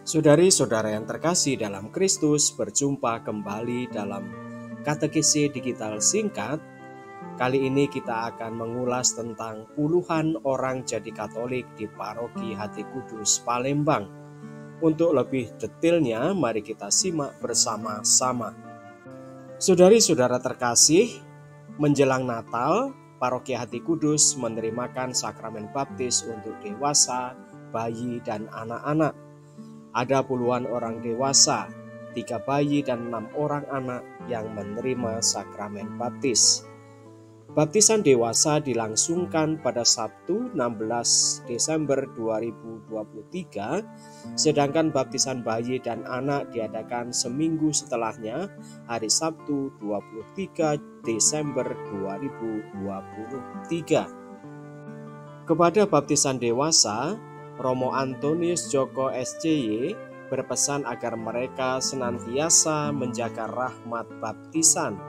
Saudari-saudara yang terkasih dalam Kristus, berjumpa kembali dalam katekesi digital singkat. Kali ini kita akan mengulas tentang puluhan orang jadi Katolik di Paroki Hati Kudus, Palembang. Untuk lebih detailnya, mari kita simak bersama-sama. Saudari-saudara terkasih, menjelang Natal, Paroki Hati Kudus menerimakan sakramen baptis untuk dewasa, bayi, dan anak-anak. Ada puluhan orang dewasa, 3 bayi dan 6 orang anak yang menerima sakramen baptis. Baptisan dewasa dilangsungkan pada Sabtu 16 Desember 2023, sedangkan baptisan bayi dan anak diadakan seminggu setelahnya, hari Sabtu 23 Desember 2023. Kepada baptisan dewasa, Romo Antonius Djoko SCY berpesan agar mereka senantiasa menjaga rahmat baptisan.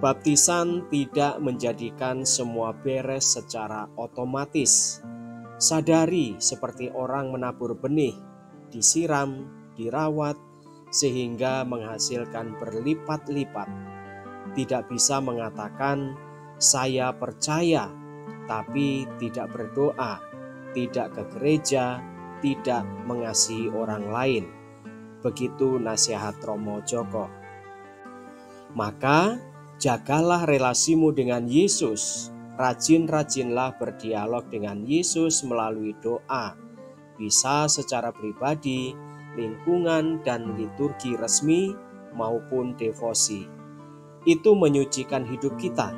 Baptisan tidak menjadikan semua beres secara otomatis. Sadari seperti orang menabur benih, disiram, dirawat, sehingga menghasilkan berlipat-lipat. Tidak bisa mengatakan, "Saya percaya," tapi tidak berdoa, tidak ke gereja, tidak mengasihi orang lain. Begitu nasihat Romo Djoko. Maka jagalah relasimu dengan Yesus. Rajin-rajinlah berdialog dengan Yesus melalui doa, bisa secara pribadi, lingkungan, dan liturgi resmi maupun devosi. Itu menyucikan hidup kita.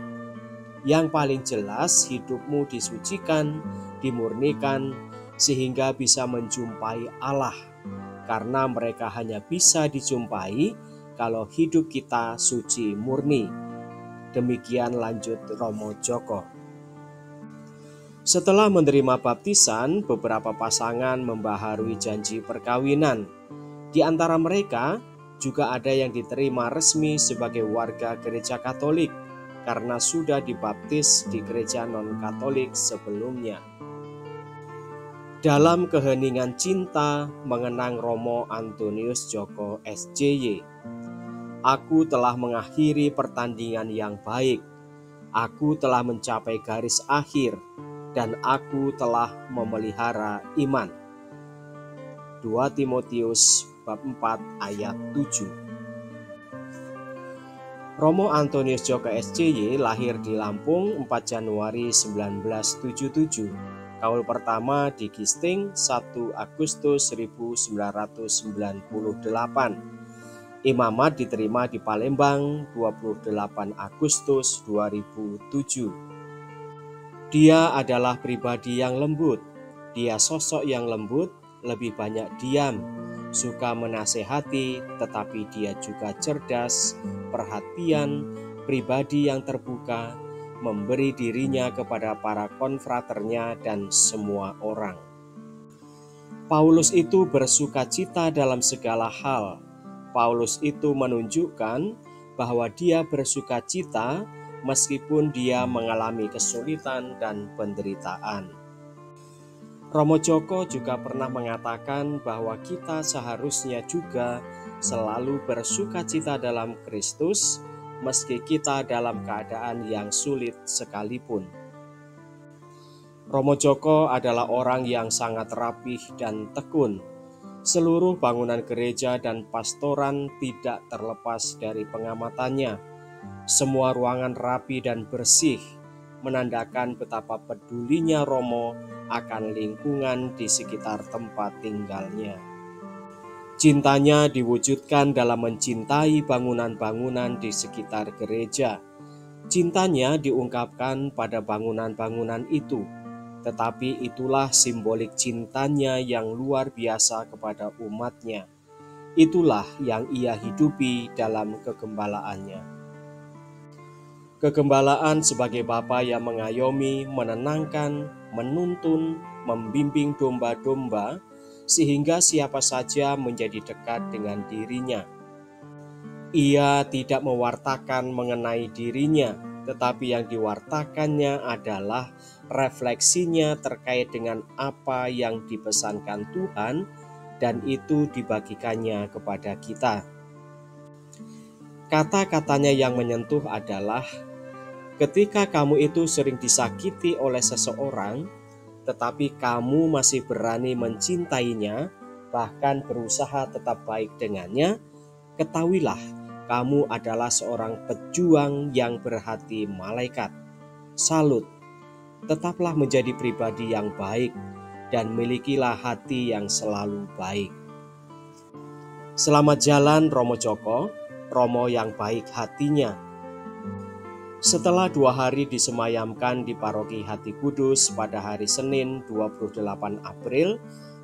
Yang paling jelas, hidupmu disucikan, dimurnikan, sehingga bisa menjumpai Allah. Karena mereka hanya bisa dijumpai kalau hidup kita suci murni. Demikian lanjut Romo Djoko. Setelah menerima baptisan, beberapa pasangan membaharui janji perkawinan. Di antara mereka juga ada yang diterima resmi sebagai warga gereja Katolik karena sudah dibaptis di gereja non-Katolik sebelumnya. Dalam keheningan cinta mengenang Romo Antonius Djoko SCY, aku telah mengakhiri pertandingan yang baik, aku telah mencapai garis akhir, dan aku telah memelihara iman. 2 Timotius bab 4 ayat 7. Romo Antonius Djoko SCY lahir di Lampung 4 Januari 1977. Kaul pertama di Gisting 1 Agustus 1998. Imamat diterima di Palembang 28 Agustus 2007. Dia adalah pribadi yang lembut. Dia sosok yang lembut, lebih banyak diam, suka menasehati, tetapi dia juga cerdas, perhatian, pribadi yang terbuka, memberi dirinya kepada para konfraternya dan semua orang. Paulus itu bersukacita dalam segala hal. Paulus itu menunjukkan bahwa dia bersukacita meskipun dia mengalami kesulitan dan penderitaan. Romo Djoko juga pernah mengatakan bahwa kita seharusnya juga selalu bersukacita dalam Kristus meski kita dalam keadaan yang sulit sekalipun. Romo Djoko adalah orang yang sangat rapih dan tekun. Seluruh bangunan gereja dan pastoran tidak terlepas dari pengamatannya. Semua ruangan rapi dan bersih, menandakan betapa pedulinya Romo akan lingkungan di sekitar tempat tinggalnya. Cintanya diwujudkan dalam mencintai bangunan-bangunan di sekitar gereja. Cintanya diungkapkan pada bangunan-bangunan itu, tetapi itulah simbolik cintanya yang luar biasa kepada umatnya. Itulah yang ia hidupi dalam kegembalaannya. Kegembalaan sebagai Bapa yang mengayomi, menenangkan, menuntun, membimbing domba-domba, sehingga siapa saja menjadi dekat dengan dirinya. Ia tidak mewartakan mengenai dirinya, tetapi yang diwartakannya adalah refleksinya terkait dengan apa yang dipesankan Tuhan dan itu dibagikannya kepada kita. Kata-katanya yang menyentuh adalah, ketika kamu itu sering disakiti oleh seseorang, tetapi kamu masih berani mencintainya, bahkan berusaha tetap baik dengannya, ketahuilah kamu adalah seorang pejuang yang berhati malaikat. Salut, tetaplah menjadi pribadi yang baik dan milikilah hati yang selalu baik. Selamat jalan Romo Djoko, Romo yang baik hatinya. Setelah 2 hari disemayamkan di Paroki Hati Kudus pada hari Senin 28 April,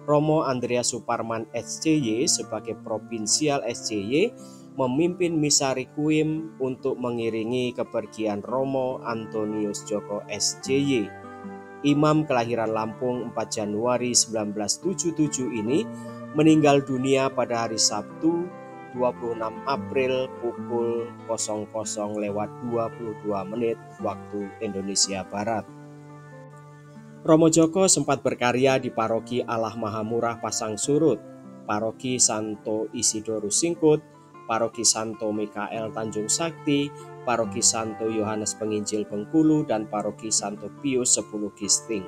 Romo Andreas Suparman SCY sebagai Provinsial SCY memimpin Misa Requiem untuk mengiringi kepergian Romo Antonius Djoko SCY. Imam kelahiran Lampung 4 Januari 1977 ini meninggal dunia pada hari Sabtu 26 April pukul 00:22 waktu Indonesia Barat. Romo Djoko sempat berkarya di Paroki Allah Maha Murah Pasang Surut, Paroki Santo Isidorus Singkut, Paroki Santo Mikael Tanjung Sakti, Paroki Santo Yohanes Penginjil Bengkulu, dan Paroki Santo Pius X Gisting.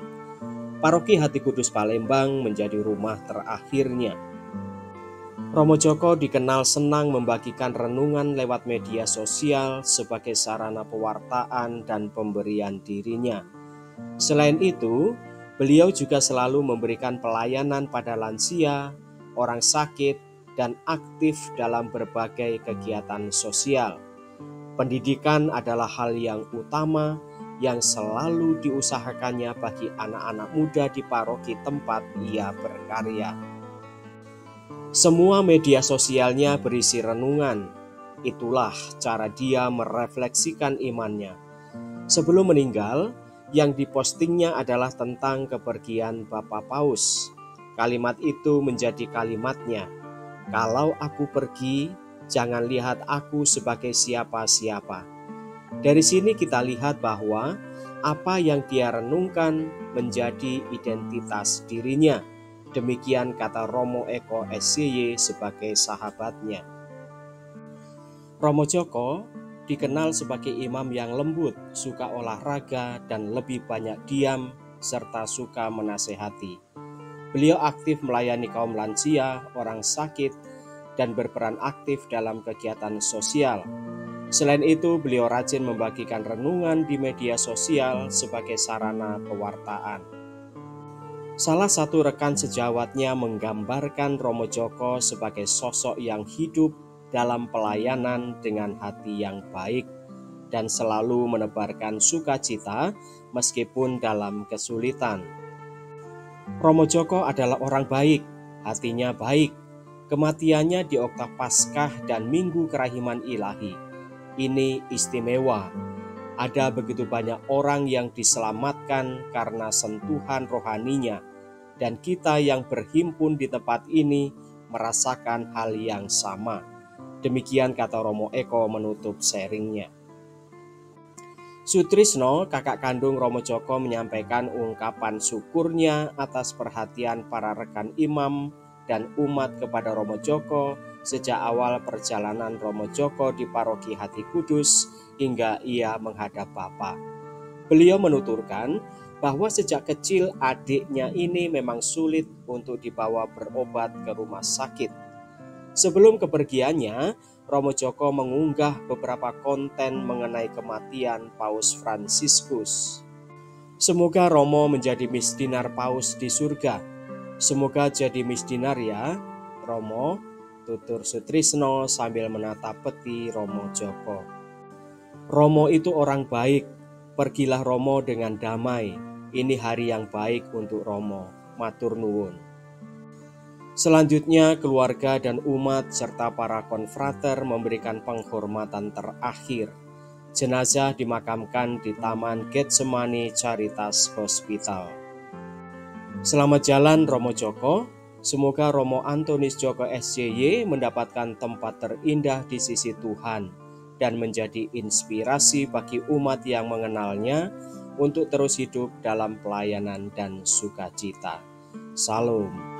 Paroki Hati Kudus Palembang menjadi rumah terakhirnya. Romo Djoko dikenal senang membagikan renungan lewat media sosial sebagai sarana pewartaan dan pemberian dirinya. Selain itu, beliau juga selalu memberikan pelayanan pada lansia, orang sakit, dan aktif dalam berbagai kegiatan sosial. Pendidikan adalah hal yang utama yang selalu diusahakannya bagi anak-anak muda di paroki tempat ia berkarya. Semua media sosialnya berisi renungan. Itulah cara dia merefleksikan imannya. Sebelum meninggal, yang dipostingnya adalah tentang kepergian Bapak Paus. Kalimat itu menjadi kalimatnya, "Kalau aku pergi, jangan lihat aku sebagai siapa-siapa." Dari sini kita lihat bahwa apa yang dia renungkan menjadi identitas dirinya. Demikian kata Romo Eko SCY sebagai sahabatnya. Romo Djoko dikenal sebagai imam yang lembut, suka olahraga, dan lebih banyak diam, serta suka menasehati. Beliau aktif melayani kaum lansia, orang sakit, dan berperan aktif dalam kegiatan sosial. Selain itu, beliau rajin membagikan renungan di media sosial sebagai sarana pewartaan. Salah satu rekan sejawatnya menggambarkan Romo Djoko sebagai sosok yang hidup dalam pelayanan dengan hati yang baik dan selalu menebarkan sukacita meskipun dalam kesulitan. Romo Djoko adalah orang baik, hatinya baik. Kematiannya di Oktav Paskah dan Minggu Kerahiman Ilahi. Ini istimewa. Ada begitu banyak orang yang diselamatkan karena sentuhan rohaninya, dan kita yang berhimpun di tempat ini merasakan hal yang sama. Demikian kata Romo Eko menutup sharingnya. Sutrisno, kakak kandung Romo Djoko, menyampaikan ungkapan syukurnya atas perhatian para rekan imam dan umat kepada Romo Djoko sejak awal perjalanan Romo Djoko di Paroki Hati Kudus hingga ia menghadap Bapa. Beliau menuturkan bahwa sejak kecil adiknya ini memang sulit untuk dibawa berobat ke rumah sakit. Sebelum kepergiannya, Romo Djoko mengunggah beberapa konten mengenai kematian Paus Fransiskus. Semoga Romo menjadi misdinar Paus di surga. Semoga jadi misdinar ya, Romo, tutur Sutrisno sambil menatap peti Romo Djoko. Romo itu orang baik, pergilah Romo dengan damai. Ini hari yang baik untuk Romo, matur nuwun. Selanjutnya keluarga dan umat serta para konfrater memberikan penghormatan terakhir. Jenazah dimakamkan di Taman Getsemani Caritas Hospital. Selamat jalan Romo Djoko. Semoga Romo Antonius Djoko SCY mendapatkan tempat terindah di sisi Tuhan dan menjadi inspirasi bagi umat yang mengenalnya untuk terus hidup dalam pelayanan dan sukacita. Salam.